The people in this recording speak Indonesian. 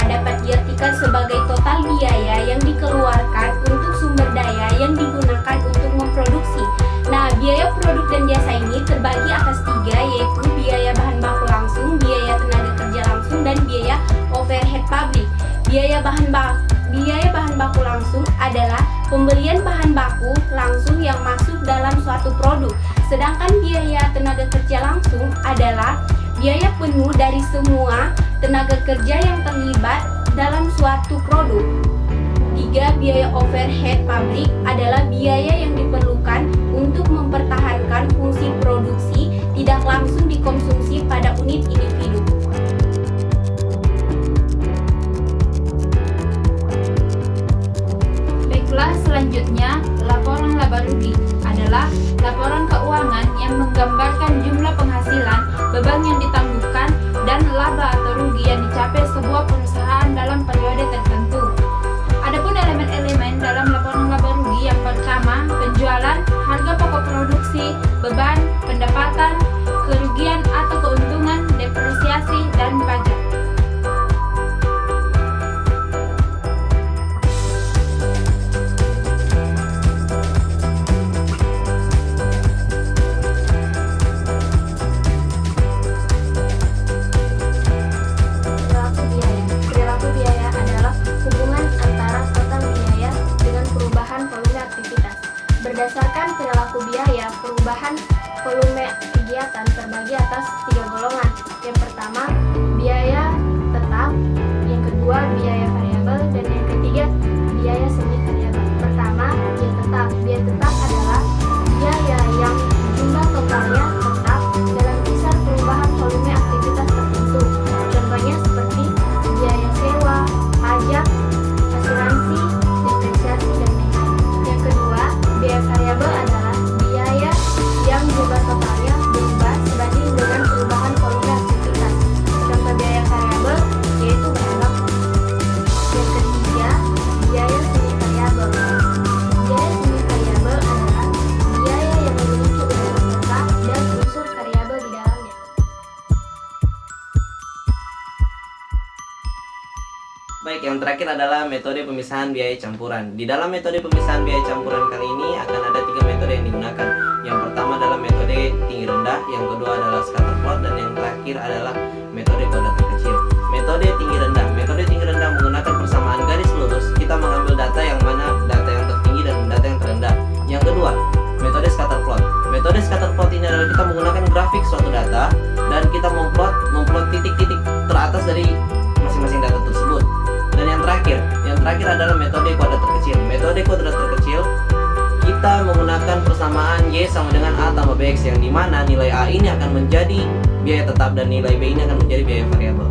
dapat diartikan sebagai total biaya yang dikeluarkan untuk sumber daya yang digunakan untuk memproduksi. Nah, biaya produk dan jasa ini terbagi atas tiga, yaitu biaya bahan baku langsung, biaya tenaga kerja langsung, dan biaya overhead pabrik. Biaya bahan baku langsung adalah pembelian bahan baku langsung yang masuk dalam suatu produk. Sedangkan biaya tenaga kerja langsung adalah biaya penuh dari semua tenaga kerja yang terlibat dalam suatu produk. 3. Biaya overhead pabrik adalah biaya yang diperlukan untuk mempertahankan fungsi produksi tidak langsung dikonsumsi pada unit individu. Baiklah, selanjutnya laporan laba rugi adalah laporan keuangan yang menggambarkan jumlah penghasilan, beban yang ditangguhkan, dan laba atau rugi yang dicapai sebuah perusahaan dalam periode tertentu. Adapun elemen-elemen dalam laporan laba rugi yang pertama, penjualan, harga pokok produksi, beban, pendapatan, kerugian atau keuntungan, depresiasi, dan pajak. Perilaku biaya adalah hubungan antara total biaya dengan perubahan volume aktivitas. Berdasarkan perilaku biaya, perubahan volume kegiatan terbagi atas tiga golongan. Yang pertama, biaya tetap, yang kedua, biaya variabel, dan yang ketiga, biaya semi variabel. Pertama, biaya tetap. Biaya tetap adalah biaya yang jumlah totalnya tetap dalam kisar perubahan volume aktivitas tertentu. Contohnya seperti biaya sewa, pajak, asuransi, depresiasi, dan lain-lain. Yang kedua, biaya variabel adalah biaya yang jumlah totalnya berubah sebanding dengan perubahan volume aktivitas. Contoh biaya variabel yaitu bahan baku. Yang ketiga, biaya semi variabel. Biaya semi variabel adalah biaya yang memiliki unsur tetap dan unsur variabel di dalamnya. Baik, yang terakhir adalah metode pemisahan biaya campuran. Di dalam metode pemisahan biaya campuran kali ini akan ada tiga metode yang digunakan. Yang pertama adalah metode tinggi rendah, yang kedua adalah scatter plot, dan yang terakhir adalah metode kuadrat terkecil. Metode tinggi rendah. Metode tinggi rendah menggunakan persamaan garis lurus. Kita mengambil data yang mana data yang tertinggi dan data yang terendah. Yang kedua, metode scatter plot. Metode scatter plot ini adalah kita menggunakan grafik suatu data dan kita memplot titik-titik teratas dari masing-masing data tersebut. Dan yang terakhir adalah metode kuadrat terkecil. Metode kuadrat terkecil kita menggunakan persamaan Y sama dengan A tambah BX, yang dimana nilai A ini akan menjadi biaya tetap dan nilai B ini akan menjadi biaya variabel.